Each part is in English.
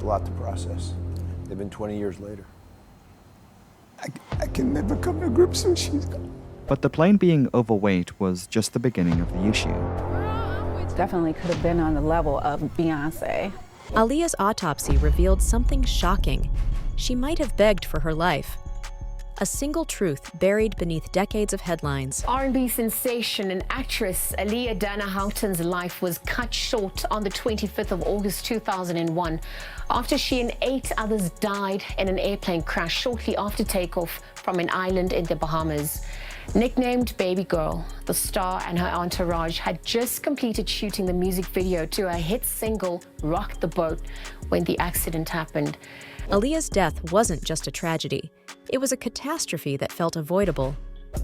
It's a lot to process. They've been 20 years later. I can never come to grips with she's gone. But the plane being overweight was just the beginning of the issue. Definitely could have been on the level of Beyonce. Aaliyah's autopsy revealed something shocking. She might have begged for her life. A single truth buried beneath decades of headlines. R&B sensation and actress Aaliyah Autopsy's life was cut short on the 25th of August 2001 after she and 8 others died in an airplane crash shortly after takeoff from an island in the Bahamas. Nicknamed Baby Girl, the star and her entourage had just completed shooting the music video to her hit single Rock the Boat when the accident happened. Aaliyah's death wasn't just a tragedy. It was a catastrophe that felt avoidable.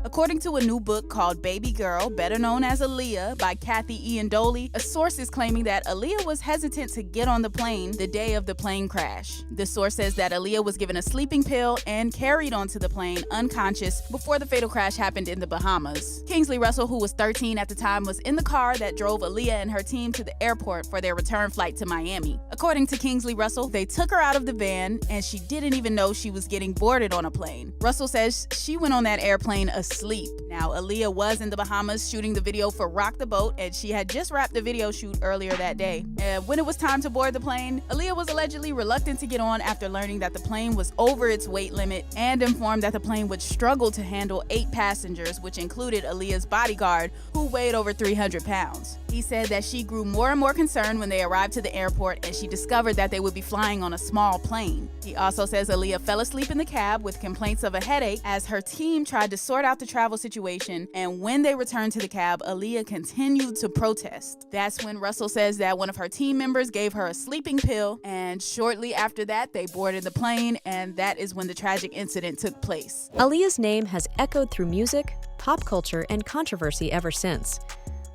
According to a new book called Baby Girl, better known as Aaliyah, by Kathy Ian Doley, a source is claiming that Aaliyah was hesitant to get on the plane the day of the plane crash. The source says that Aaliyah was given a sleeping pill and carried onto the plane unconscious before the fatal crash happened in the Bahamas. Kingsley Russell, who was 13 at the time, was in the car that drove Aaliyah and her team to the airport for their return flight to Miami. According to Kingsley Russell, they took her out of the van and she didn't even know she was getting boarded on a plane. Russell says she went on that airplane asleep. Now, Aaliyah was in the Bahamas shooting the video for Rock the Boat, and she had just wrapped the video shoot earlier that day. And when it was time to board the plane, Aaliyah was allegedly reluctant to get on after learning that the plane was over its weight limit and informed that the plane would struggle to handle 8 passengers, which included Aaliyah's bodyguard, who weighed over 300 pounds. He said that she grew more and more concerned when they arrived to the airport and she discovered that they would be flying on a small plane. He also says Aaliyah fell asleep in the cab with complaints of a headache as her team tried to sort out the travel situation, and when they returned to the cab, Aaliyah continued to protest. That's when Russell says that one of her team members gave her a sleeping pill, and shortly after that, they boarded the plane, and that is when the tragic incident took place. Aaliyah's name has echoed through music, pop culture, and controversy ever since.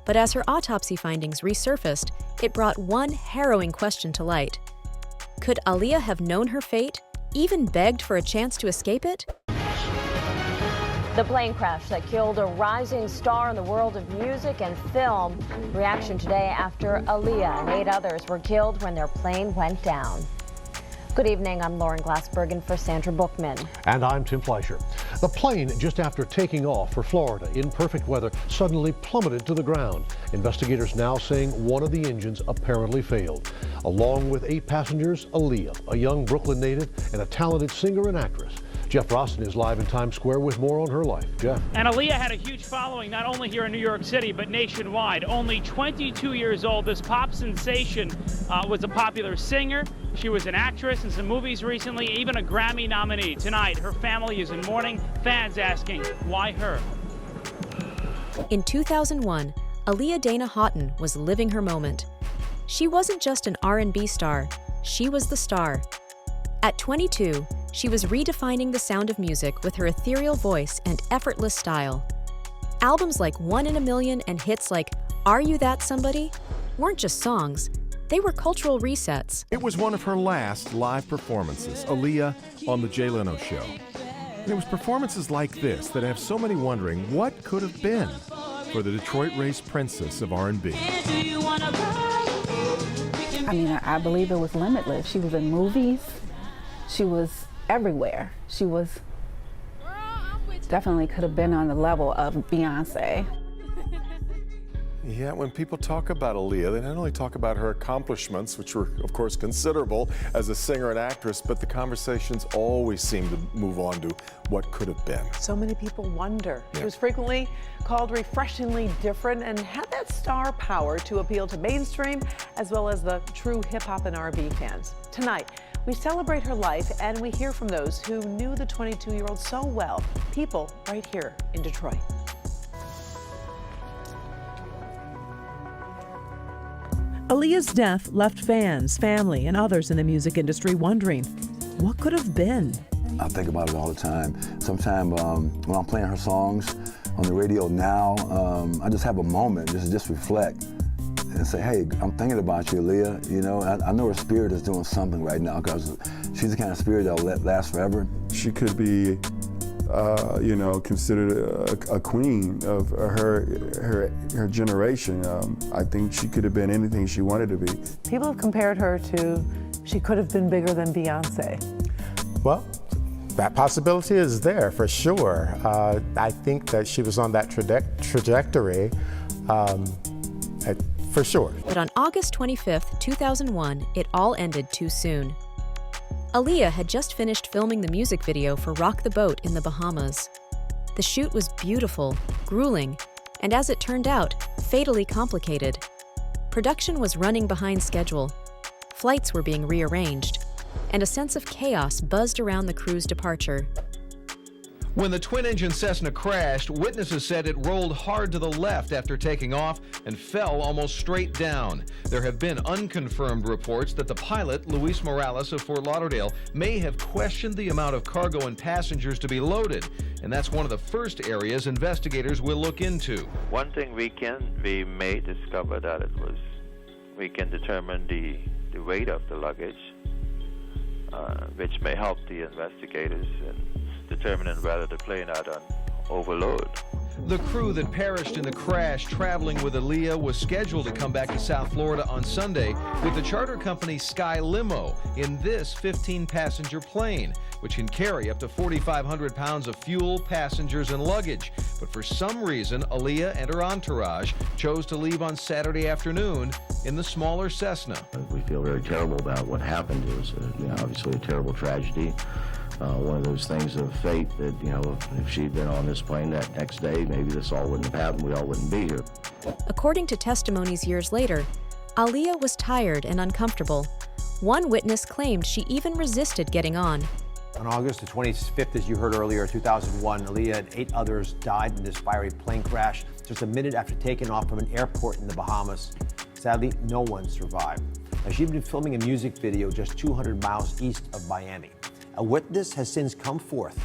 But as her autopsy findings resurfaced, it brought one harrowing question to light. Could Aaliyah have known her fate, even begged for a chance to escape it? The plane crash that killed a rising star in the world of music and film. Reaction today after Aaliyah and 8 others were killed when their plane went down. Good evening, I'm Lauren Glassbergen for Sandra Bookman. And I'm Tim Fleischer. The plane, just after taking off for Florida in perfect weather, suddenly plummeted to the ground. Investigators now saying one of the engines apparently failed. Along with 8 passengers, Aaliyah, a young Brooklyn native and a talented singer and actress. Jeff Rosten is live in Times Square with more on her life. Jeff. And Aaliyah had a huge following, not only here in New York City, but nationwide. Only 22 years old, this pop sensation was a popular singer. She was an actress in some movies recently, even a Grammy nominee. Tonight, her family is in mourning, fans asking, why her? In 2001, Aaliyah Dana Houghton was living her moment. She wasn't just an R&B star, she was the star. At 22, she was redefining the sound of music with her ethereal voice and effortless style. Albums like One in a Million and hits like Are You That Somebody weren't just songs, they were cultural resets. It was one of her last live performances, Aaliyah on The Jay Leno Show. And it was performances like this that have so many wondering what could have been for the Detroit-raised princess of R&B. I mean, I believe it was limitless. She was in movies. She was everywhere. She was definitely could have been on the level of Beyonce. Yeah, when people talk about Aaliyah, they not only talk about her accomplishments, which were, of course, considerable as a singer and actress, but the conversations always seem to move on to what could have been. So many people wonder. She was frequently called refreshingly different and had that star power to appeal to mainstream as well as the true hip-hop and R&B fans. Tonight, we celebrate her life and we hear from those who knew the 22-year-old so well, people right here in Detroit. Aaliyah's death left fans, family, and others in the music industry wondering, what could have been? I think about it all the time. Sometimes when I'm playing her songs on the radio now, I just have a moment, just reflect and say, hey, I'm thinking about you, Aaliyah. You know, I know her spirit is doing something right now because she's the kind of spirit that'll last forever. She could be, you know, considered a queen of her generation. I think she could have been anything she wanted to be. People have compared her to she could have been bigger than Beyonce? Well, that possibility is there for sure. I think that she was on that trajectory for sure. But on August 25th, 2001, it all ended too soon. Aaliyah had just finished filming the music video for Rock the Boat in the Bahamas. The shoot was beautiful, grueling, and as it turned out, fatally complicated. Production was running behind schedule, flights were being rearranged, and a sense of chaos buzzed around the crew's departure. When the twin-engine Cessna crashed, witnesses said it rolled hard to the left after taking off and fell almost straight down. There have been unconfirmed reports that the pilot, Luis Morales of Fort Lauderdale, may have questioned the amount of cargo and passengers to be loaded, and that's one of the first areas investigators will look into. One thing we may discover that we can determine the weight of the luggage, which may help the investigators in determining whether the plane had an overload. The crew that perished in the crash traveling with Aaliyah was scheduled to come back to South Florida on Sunday with the charter company Sky Limo in this 15-passenger plane, which can carry up to 4,500 pounds of fuel, passengers, and luggage. But for some reason, Aaliyah and her entourage chose to leave on Saturday afternoon in the smaller Cessna. We feel very terrible about what happened. It was obviously a terrible tragedy. One of those things of fate that, if she'd been on this plane that next day, maybe this all wouldn't have happened. We all wouldn't be here. According to testimonies years later, Aaliyah was tired and uncomfortable. One witness claimed she even resisted getting on. On August the 25th, as you heard earlier, 2001, Aaliyah and 8 others died in this fiery plane crash just a minute after taking off from an airport in the Bahamas. Sadly, no one survived. Now, she'd been filming a music video just 200 miles east of Miami. A witness has since come forth,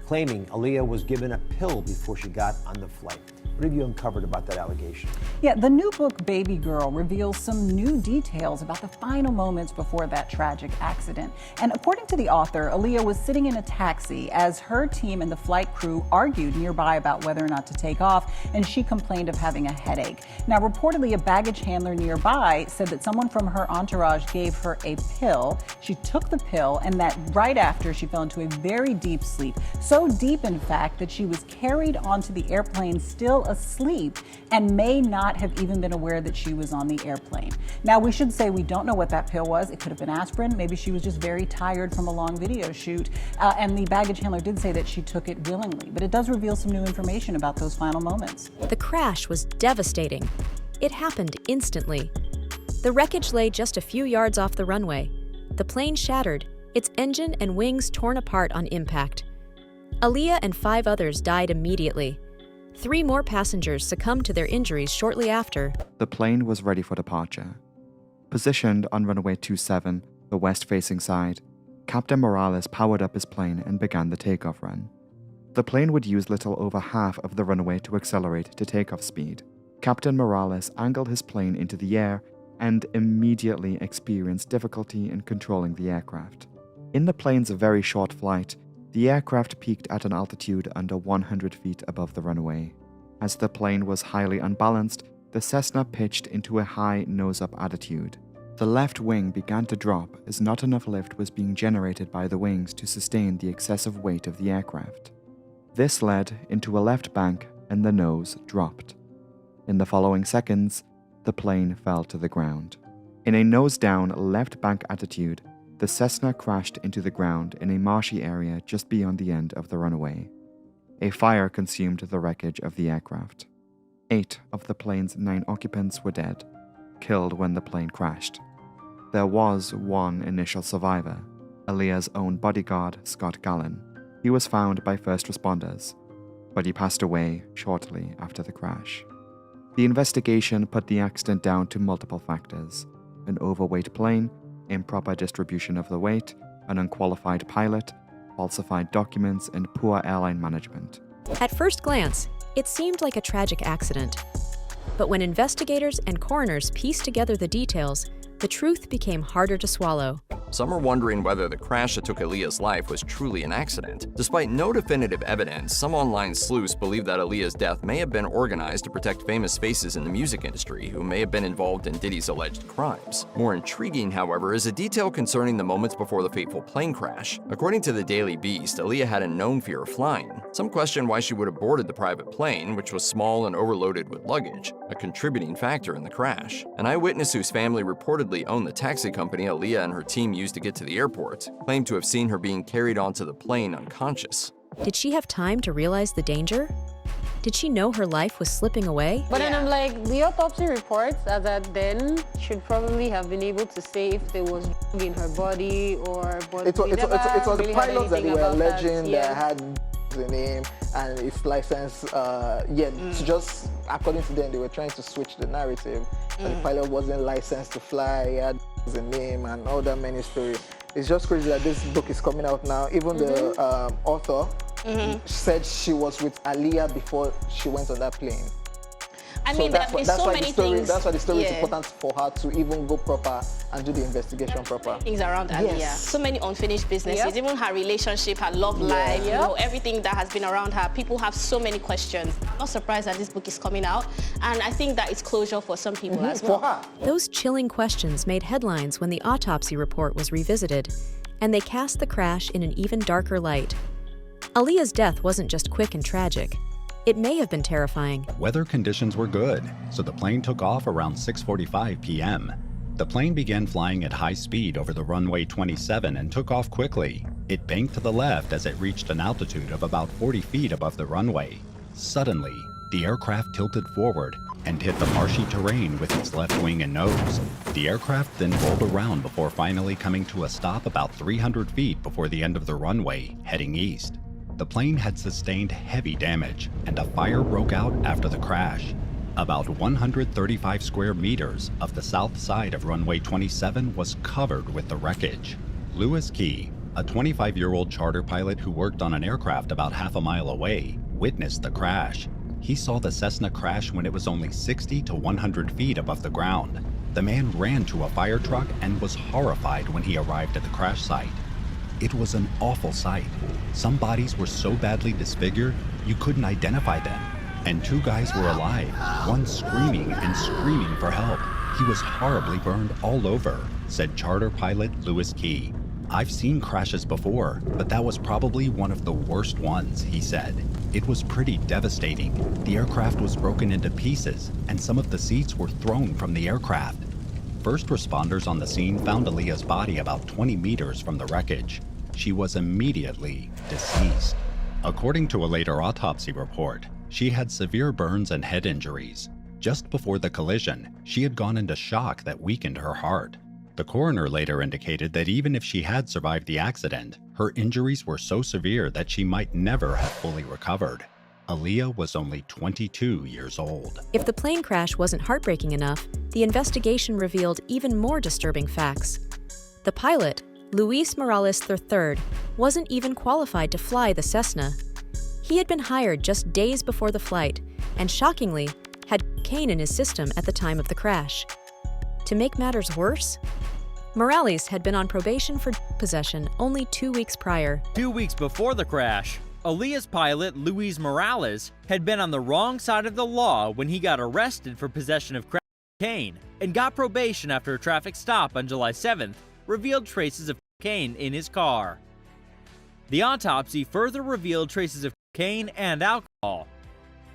claiming Aaliyah was given a pill before she got on the flight. What have you uncovered about that allegation? Yeah, the new book, Baby Girl, reveals some new details about the final moments before that tragic accident. And according to the author, Aaliyah was sitting in a taxi as her team and the flight crew argued nearby about whether or not to take off, and she complained of having a headache. Now, reportedly, a baggage handler nearby said that someone from her entourage gave her a pill. She took the pill, and that right after, she fell into a very deep sleep. So deep, in fact, that she was carried onto the airplane still asleep and may not have even been aware that she was on the airplane. Now, we should say we don't know what that pill was. It could have been aspirin. Maybe she was just very tired from a long video shoot. And the baggage handler did say that she took it willingly. But it does reveal some new information about those final moments. The crash was devastating. It happened instantly. The wreckage lay just a few yards off the runway. The plane shattered, its engine and wings torn apart on impact. Aaliyah and 5 others died immediately. 3 more passengers succumbed to their injuries shortly after. The plane was ready for departure. Positioned on runway 27, the west-facing side, Captain Morales powered up his plane and began the takeoff run. The plane would use little over half of the runway to accelerate to takeoff speed. Captain Morales angled his plane into the air and immediately experienced difficulty in controlling the aircraft. In the plane's very short flight, the aircraft peaked at an altitude under 100 feet above the runway. As the plane was highly unbalanced, the Cessna pitched into a high nose-up attitude. The left wing began to drop as not enough lift was being generated by the wings to sustain the excessive weight of the aircraft. This led into a left bank and the nose dropped. In the following seconds, the plane fell to the ground. In a nose-down left bank attitude, the Cessna crashed into the ground in a marshy area just beyond the end of the runway. A fire consumed the wreckage of the aircraft. 8 of the plane's 9 occupants were dead, killed when the plane crashed. There was one initial survivor, Aaliyah's own bodyguard, Scott Gallen. He was found by first responders, but he passed away shortly after the crash. The investigation put the accident down to multiple factors: an overweight plane, improper distribution of the weight, an unqualified pilot, falsified documents, and poor airline management. At first glance, it seemed like a tragic accident. But when investigators and coroners pieced together the details, the truth became harder to swallow. Some are wondering whether the crash that took Aaliyah's life was truly an accident. Despite no definitive evidence, some online sleuths believe that Aaliyah's death may have been organized to protect famous faces in the music industry who may have been involved in Diddy's alleged crimes. More intriguing, however, is a detail concerning the moments before the fateful plane crash. According to the Daily Beast, Aaliyah had a known fear of flying. Some question why she would have boarded the private plane, which was small and overloaded with luggage, a contributing factor in the crash. An eyewitness whose family reportedly owned the taxi company Aaliyah and her team used to get to the airport claimed to have seen her being carried onto the plane unconscious. Did she have time to realize the danger? Did she know her life was slipping away? But then I'm like, the autopsy reports as at then should probably have been able to say if there was in her body or... But it was really the pilots that they were alleging that yeah. had the name and its license. So just according to them, they were trying to switch the narrative. The pilot wasn't licensed to fly, he had the name and all that many stories. It's just crazy that this book is coming out now. Even the author said she was with Aaliyah before she went on that plane. I mean, that's there's so many things. That's why the story is important for her to even go proper and do the investigation proper. Things around Aaliyah. Yes. So many unfinished businesses, even her relationship, her love life, you know, everything that has been around her. People have so many questions. I'm not surprised that this book is coming out. And I think that it's closure for some people as well. For her. Those chilling questions made headlines when the autopsy report was revisited, and they cast the crash in an even darker light. Aaliyah's death wasn't just quick and tragic. It may have been terrifying. Weather conditions were good, so the plane took off around 6:45 p.m. The plane began flying at high speed over the runway 27 and took off quickly. It banked to the left as it reached an altitude of about 40 feet above the runway. Suddenly, the aircraft tilted forward and hit the marshy terrain with its left wing and nose. The aircraft then rolled around before finally coming to a stop about 300 feet before the end of the runway, heading east. The plane had sustained heavy damage, and a fire broke out after the crash. About 135 square meters of the south side of runway 27 was covered with the wreckage. Lewis Key, a 25-year-old charter pilot who worked on an aircraft about half a mile away, witnessed the crash. He saw the Cessna crash when it was only 60 to 100 feet above the ground. The man ran to a fire truck and was horrified when he arrived at the crash site. It was an awful sight. Some bodies were so badly disfigured, you couldn't identify them. And two guys were alive, one screaming and screaming for help. He was horribly burned all over, said charter pilot Lewis Key. I've seen crashes before, but that was probably one of the worst ones, he said. It was pretty devastating. The aircraft was broken into pieces, and some of the seats were thrown from the aircraft. First responders on the scene found Aaliyah's body about 20 meters from the wreckage. She was immediately deceased. According to a later autopsy report, she had severe burns and head injuries. Just before the collision, she had gone into shock that weakened her heart. The coroner later indicated that even if she had survived the accident, her injuries were so severe that she might never have fully recovered. Aaliyah was only 22 years old. If the plane crash wasn't heartbreaking enough, the investigation revealed even more disturbing facts. The pilot, Luis Morales III, wasn't even qualified to fly the Cessna. He had been hired just days before the flight, and shockingly, had cocaine in his system at the time of the crash. To make matters worse, Morales had been on probation for possession only 2 weeks prior. 2 weeks before the crash, Aaliyah's pilot, Luis Morales, had been on the wrong side of the law when he got arrested for possession of cocaine and got probation after a traffic stop on July 7th revealed traces of cocaine in his car. The autopsy further revealed traces of cocaine and alcohol.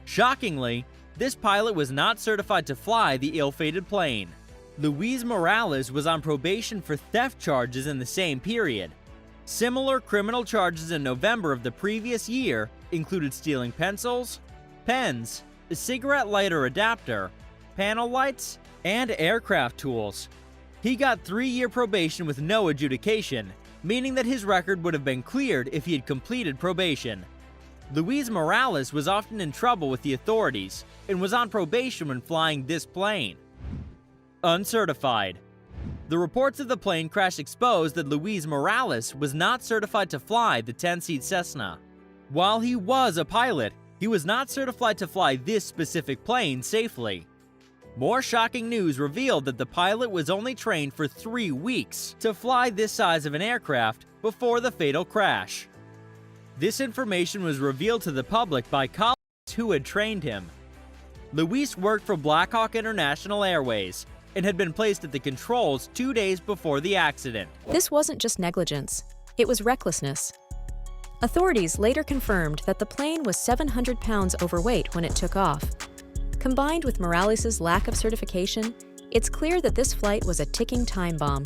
Shockingly, this pilot was not certified to fly the ill-fated plane. Luis Morales was on probation for theft charges in the same period. Similar criminal charges in November of the previous year included stealing pencils, pens, a cigarette lighter adapter, panel lights, and aircraft tools. He got 3-year probation with no adjudication, meaning that his record would have been cleared if he had completed probation. Luis Morales was often in trouble with the authorities and was on probation when flying this plane. Uncertified. The reports of the plane crash exposed that Luis Morales was not certified to fly the 10-seat Cessna. While he was a pilot, he was not certified to fly this specific plane safely. More shocking news revealed that the pilot was only trained for 3 weeks to fly this size of an aircraft before the fatal crash. This information was revealed to the public by colleagues who had trained him. Luis worked for Blackhawk International Airways and had been placed at the controls 2 days before the accident. This wasn't just negligence, it was recklessness. Authorities later confirmed that the plane was 700 pounds overweight when it took off. Combined with Morales' lack of certification, it's clear that this flight was a ticking time bomb.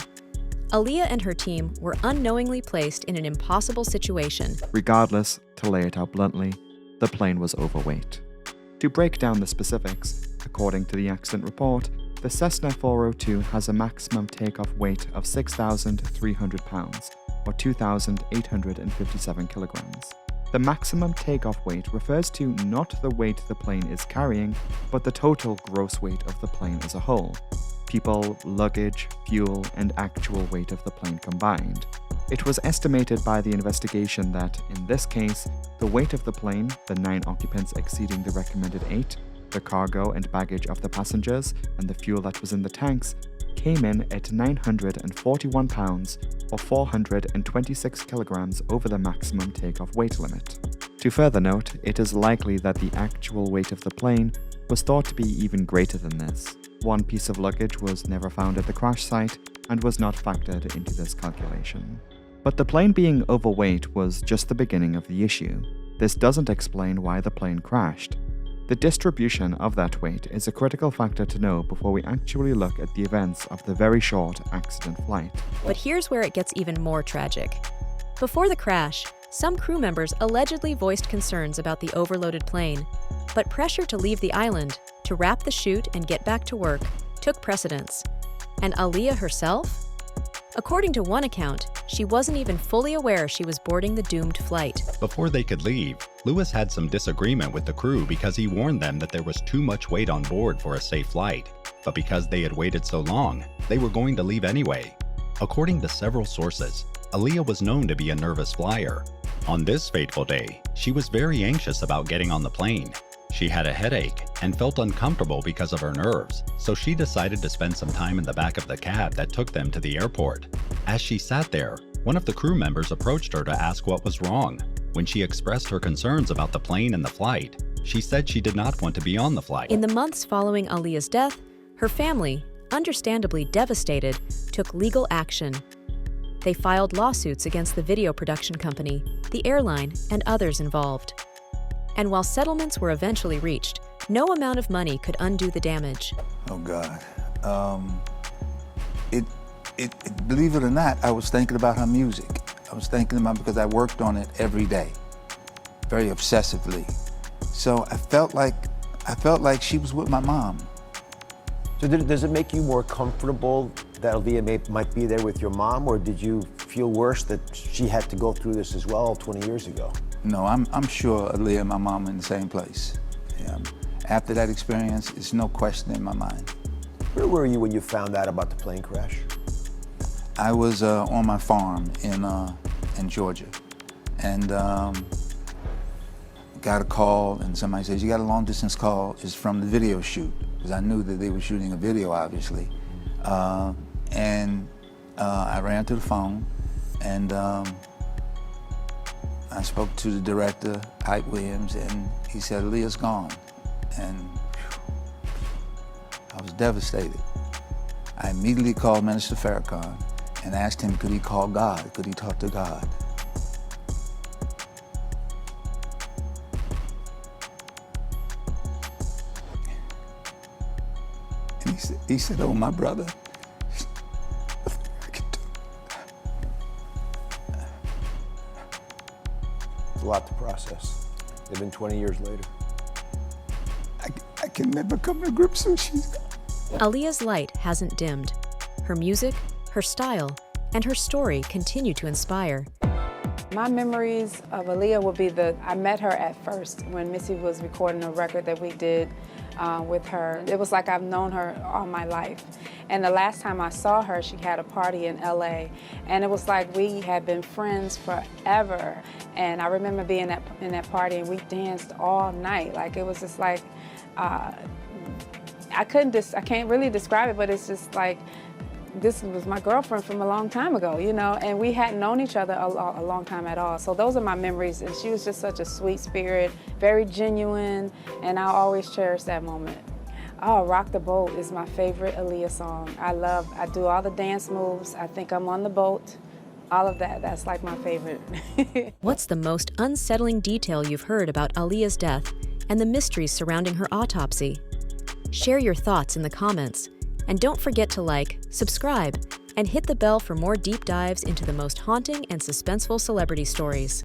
Aaliyah and her team were unknowingly placed in an impossible situation. Regardless, to lay it out bluntly, the plane was overweight. To break down the specifics, according to the accident report, the Cessna 402 has a maximum takeoff weight of 6,300 pounds, or 2,857 kilograms. The maximum takeoff weight refers to not the weight the plane is carrying, but the total gross weight of the plane as a whole. People, luggage, fuel, and actual weight of the plane combined. It was estimated by the investigation that, in this case, the weight of the plane, the 9 occupants exceeding the recommended 8, the cargo and baggage of the passengers, and the fuel that was in the tanks, came in at 941 pounds, or 426 kilograms over the maximum takeoff weight limit. To further note, it is likely that the actual weight of the plane was thought to be even greater than this. One piece of luggage was never found at the crash site and was not factored into this calculation. But the plane being overweight was just the beginning of the issue. This doesn't explain why the plane crashed. The distribution of that weight is a critical factor to know before we actually look at the events of the very short accident flight. But here's where it gets even more tragic. Before the crash, some crew members allegedly voiced concerns about the overloaded plane, but pressure to leave the island, to wrap the chute and get back to work, took precedence. And Aaliyah herself? According to one account, she wasn't even fully aware she was boarding the doomed flight. Before they could leave, Lewis had some disagreement with the crew because he warned them that there was too much weight on board for a safe flight. But because they had waited so long, they were going to leave anyway. According to several sources, Aaliyah was known to be a nervous flyer. On this fateful day, she was very anxious about getting on the plane. She had a headache and felt uncomfortable because of her nerves, so she decided to spend some time in the back of the cab that took them to the airport. As she sat there, one of the crew members approached her to ask what was wrong. When she expressed her concerns about the plane and the flight, she said she did not want to be on the flight. In the months following Aaliyah's death, her family, understandably devastated, took legal action. They filed lawsuits against the video production company, the airline, and others involved. And while settlements were eventually reached, no amount of money could undo the damage. Oh God. Believe it or not, I was thinking about her music. I was thinking about because I worked on it every day, very obsessively. So I felt like she was with my mom. So does it make you more comfortable that Aaliyah might be there with your mom, or did you feel worse that she had to go through this as well 20 years ago? No, I'm sure Aaliyah and my mom are in the same place. Yeah. After that experience, it's no question in my mind. Where were you when you found out about the plane crash? I was on my farm in Georgia, and got a call, and somebody says, "You got a long distance call. It's from the video shoot," because I knew that they were shooting a video, obviously. I ran to the phone, and I spoke to the director, Ike Williams, and he said, "Aaliyah's gone." And I was devastated. I immediately called Minister Farrakhan and asked him, could he call God? Could he talk to God? And he said, "Oh, my brother, It's a lot to process, even 20 years later. I can never come to grips with she's gone." Aaliyah's light hasn't dimmed. Her music, her style, and her story continue to inspire. My memories of Aaliyah will be I met her at first when Missy was recording a record that we did with her. It was like I've known her all my life. And the last time I saw her, she had a party in LA. And it was like we had been friends forever. And I remember being in that party and we danced all night. Like it was just like, I can't really describe it, but it's just like, this was my girlfriend from a long time ago, you know, and we hadn't known each other a long time at all. So those are my memories, and she was just such a sweet spirit, very genuine, and I'll always cherish that moment. Oh, Rock the Boat is my favorite Aaliyah song. I do all the dance moves. I think I'm on the boat. All of that, that's like my favorite. What's the most unsettling detail you've heard about Aaliyah's death and the mysteries surrounding her autopsy? Share your thoughts in the comments. And don't forget to like, subscribe, and hit the bell for more deep dives into the most haunting and suspenseful celebrity stories.